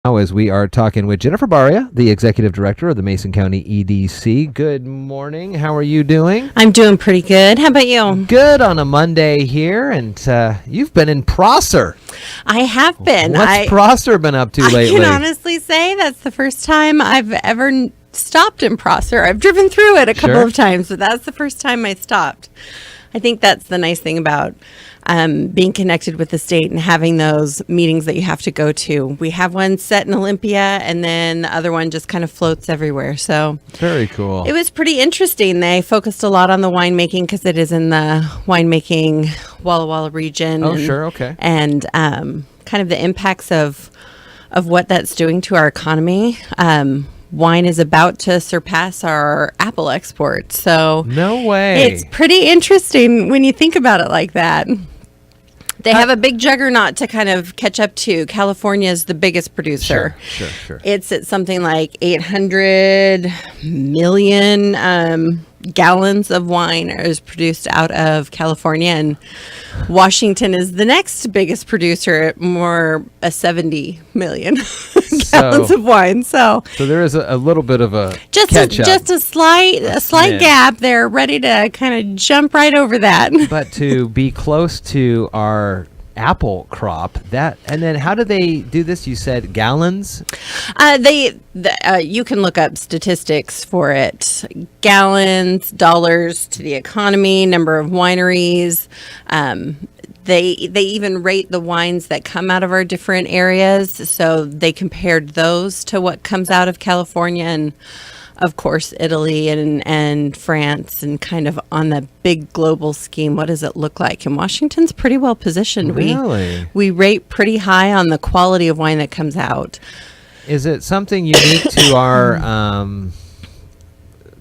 Now, as we are talking with Jennifer Baria, the Executive Director of the Mason County EDC. Good morning. How are you doing? I'm doing pretty good. How about you? Good on a Monday here, and you've been in Prosser. I have been. What's Prosser been up to lately? I can honestly say that's the first time I've ever stopped in Prosser. I've driven through it a couple of times, but that's the first time I stopped. I think that's the nice thing about being connected with the state and having those meetings that you have to go to. We have one set in Olympia, and then the other one just kind of floats everywhere. So very cool. It was pretty interesting. They focused a lot on the winemaking because it is in the winemaking Walla Walla region. Oh, sure. Okay. And kind of the impacts of what that's doing to our economy. Wine is about to surpass our apple exports. So no way. It's pretty interesting when you think about it like that. They have a big juggernaut to kind of catch up to. California is the biggest producer. Sure. It's at something like 800 million gallons of wine is produced out of California, and Washington is the next biggest producer at more 70 million gallons of wine. So there is a little bit of a just a slight gap. They're ready to kind of jump right over that. But to be close to our apple crop, and then how do they do this? You said gallons? You can look up statistics for it. Gallons, dollars to the economy, number of wineries. They even rate the wines that come out of our different areas. So they compared those to what comes out of California and, of course, Italy and France, and kind of on the big global scheme, what does it look like? And Washington's pretty well positioned. Really? We rate pretty high on the quality of wine that comes out. Is it something unique to our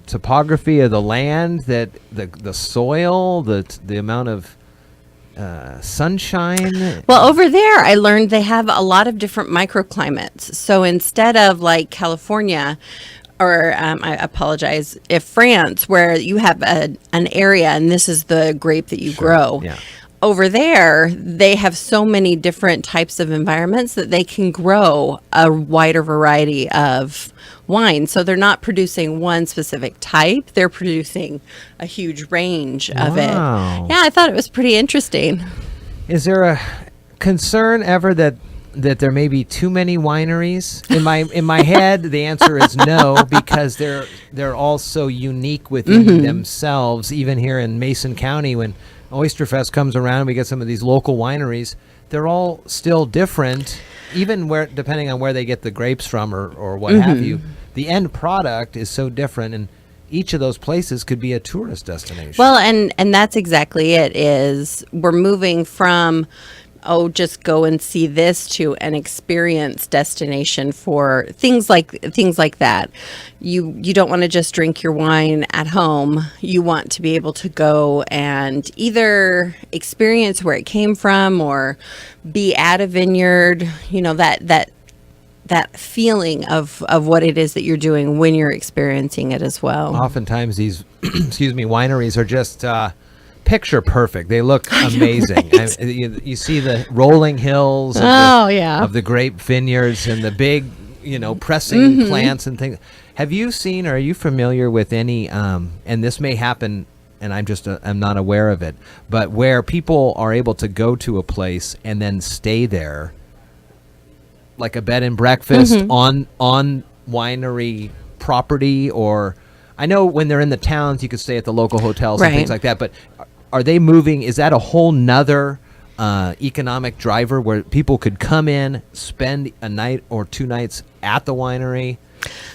topography of the land, that the soil, the amount of sunshine? Well, over there, I learned they have a lot of different microclimates. So instead of like California, or I apologize, if France, where you have an area and this is the grape that you grow. Yeah. Over there, they have so many different types of environments that they can grow a wider variety of wine. So they're not producing one specific type. They're producing a huge range of it. Yeah, I thought it was pretty interesting. Is there a concern ever that there may be too many wineries? In my head, the answer is no, because they're all so unique within themselves. Even here in Mason County, when Oyster Fest comes around, we get some of these local wineries. They're all still different, even depending on where they get the grapes from or what have you. The end product is so different, and each of those places could be a tourist destination. Well, and that's exactly it. Is we're moving from just go and see this to an experience destination for things like that. You don't want to just drink your wine at home. You want to be able to go and either experience where it came from or be at a vineyard, that feeling of what it is that you're doing when you're experiencing it as well. Oftentimes these wineries are just picture perfect. They look amazing. Right. You see the rolling hills of the grape vineyards and the big, pressing plants and things. Have you seen, or are you familiar with any, and this may happen, and I'm not aware of it, but where people are able to go to a place and then stay there, like a bed and breakfast on winery property? Or I know when they're in the towns, you could stay at the local hotels and things like that, but are they moving? Is that a whole nother economic driver where people could come in, spend a night or 2 nights at the winery,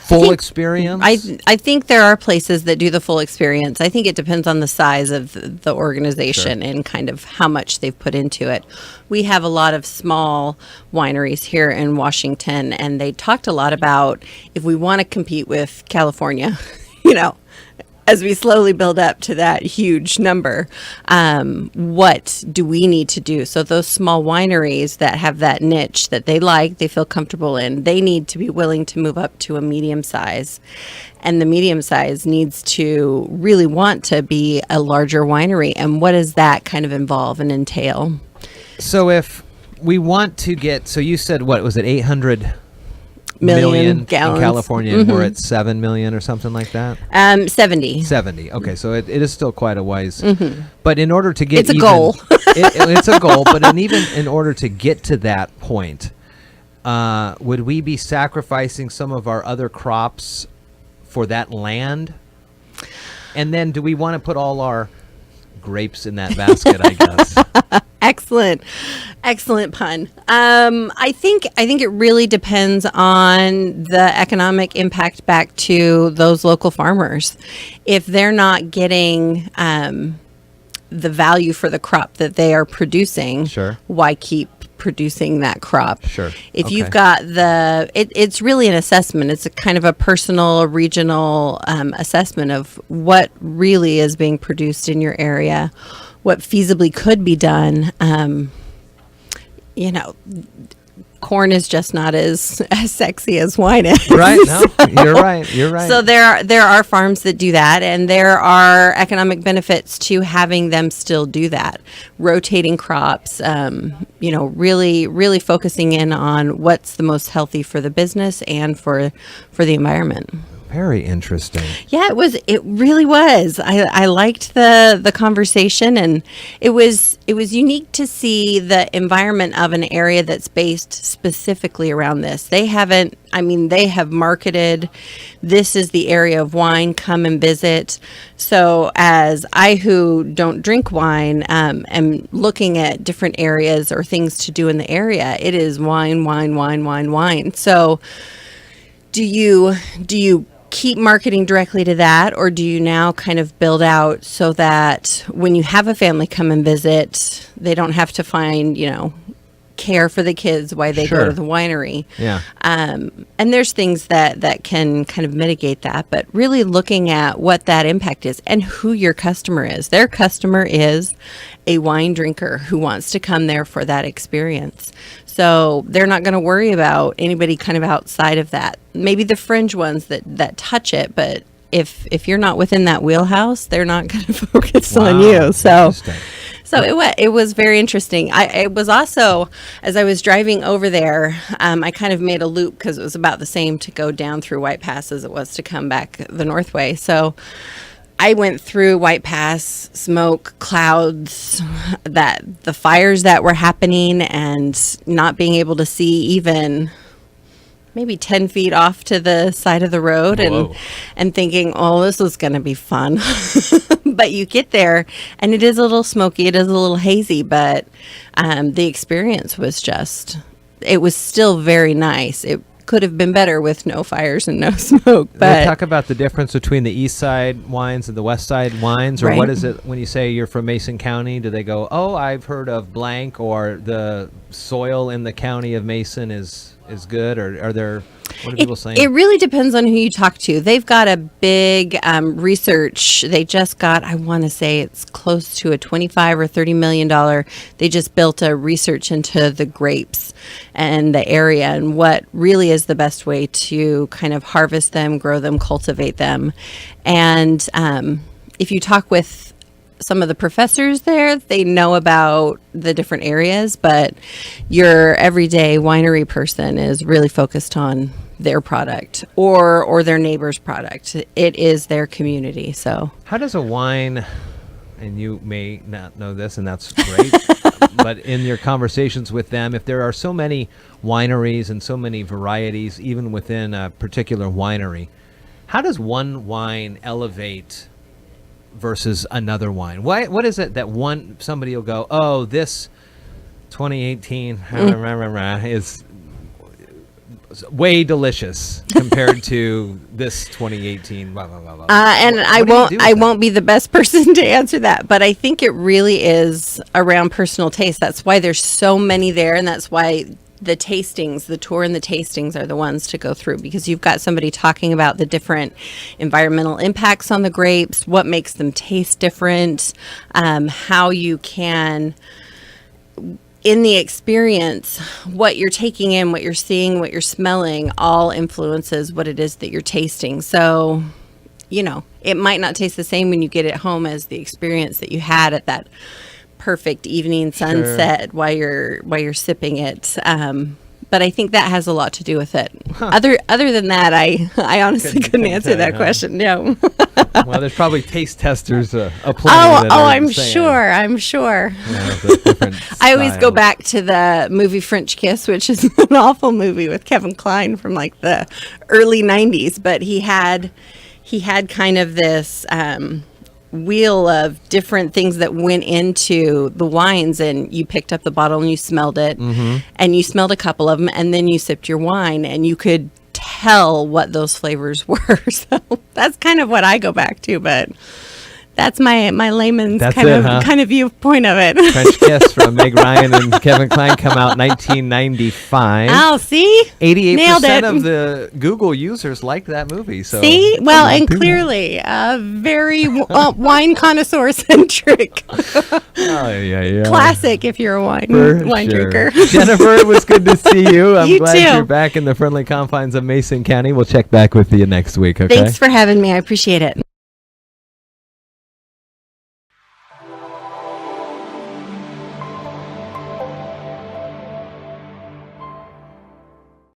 full experience? I think there are places that do the full experience. I think it depends on the size of the organization and kind of how much they've put into it. We have a lot of small wineries here in Washington, and they talked a lot about if we want to compete with California, as we slowly build up to that huge number, what do we need to do? So those small wineries that have that niche that they feel comfortable in, they need to be willing to move up to a medium size. And the medium size needs to really want to be a larger winery. And what does that kind of involve and entail? So if we want to get, so you said, what was it, 800 million gallons. In California, and we're at 7 million or something like that? 70. 70. Okay, so it is still quite a ways. But in order to get It's a goal. It's a goal, but even in order to get to that point, would we be sacrificing some of our other crops for that land? And then do we want to put all our grapes in that basket, I guess? Excellent pun. I think it really depends on the economic impact back to those local farmers. If they're not getting the value for the crop that they are producing, sure, why keep producing that crop? Sure. If you've got it's really an assessment. It's a kind of a personal, regional assessment of what really is being produced in your area, what feasibly could be done. Corn is just not as sexy as wine is. Right. No, you're right. So there are farms that do that, and there are economic benefits to having them still do that. Rotating crops, really focusing in on what's the most healthy for the business and for the environment. Very interesting. Yeah, it really was. I liked the conversation, and it was unique to see the environment of an area that's based specifically around this. They have marketed, this is the area of wine, come and visit. So as I, who don't drink wine, am looking at different areas or things to do in the area, it is wine, wine, wine, wine, wine. So do you keep marketing directly to that, or do you now kind of build out so that when you have a family come and visit, they don't have to find, care for the kids while they go to the winery? Yeah. And there's things that can kind of mitigate that, but really looking at what that impact is and who your customer is. Their customer is a wine drinker who wants to come there for that experience. So they're not going to worry about anybody kind of outside of that. Maybe the fringe ones that touch it, but if you're not within that wheelhouse, they're not going to focus on you. So it was very interesting. It was also, as I was driving over there, I kind of made a loop because it was about the same to go down through White Pass as it was to come back the north way. So I went through White Pass, smoke, clouds, the fires that were happening, and not being able to see even maybe 10 feet off to the side of the road. And thinking, oh, this was going to be fun. But you get there and it is a little smoky, it is a little hazy, but the experience was it was still very nice. It could have been better with no fires and no smoke. But we talk about the difference between the east side wines and the west side wines, or what is it when you say you're from Mason County? Do they go, oh, I've heard of blank, or the soil in the county of Mason is good, or what are people saying? It really depends on who you talk to. They've got a big research. They just got, I want to say it's close to a $25 or $30 million. They just built a research into the grapes and the area and what really is the best way to kind of harvest them, grow them, cultivate them. And if you talk with some of the professors there, they know about the different areas, but your everyday winery person is really focused on their product or their neighbor's product. It is their community. So how does a wine, and you may not know this, and that's great, but in your conversations with them, if there are so many wineries and so many varieties, even within a particular winery, how does one wine elevate versus another wine? What is it that somebody will go, oh, this 2018 is way delicious compared to this 2018 blah, blah, blah, blah. And I won't be the best person to answer that, but I think it really is around personal taste. That's why there's so many there, and that's why the tastings, the tour and the tastings are the ones to go through, because you've got somebody talking about the different environmental impacts on the grapes, what makes them taste different, how you can, in the experience, what you're taking in, what you're seeing, what you're smelling, all influences what it is that you're tasting. So, it might not taste the same when you get it home as the experience that you had at that perfect evening sunset while you're sipping it. But I think that has a lot to do with it. Other than that, I honestly couldn't answer that question. No. Well, there's probably taste testers aplenty. I'm sure. Yeah, I always go back to the movie French Kiss, which is an awful movie with Kevin Kline from like the early 90s. But he had kind of this wheel of different things that went into the wines, and you picked up the bottle and you smelled it, and you smelled a couple of them, and then you sipped your wine, and you could tell what those flavors were. So that's kind of what I go back to, but that's my layman's kind of viewpoint of it. French Kiss from Meg Ryan and Kevin Kline come out 1995. Oh, see? 88% of the Google users liked that movie. So see? Well, and clearly very wine connoisseur centric. Classic if you're a wine drinker. Jennifer, it was good to see you. I'm glad too. You're back in the friendly confines of Mason County. We'll check back with you next week, okay? Thanks for having me. I appreciate it.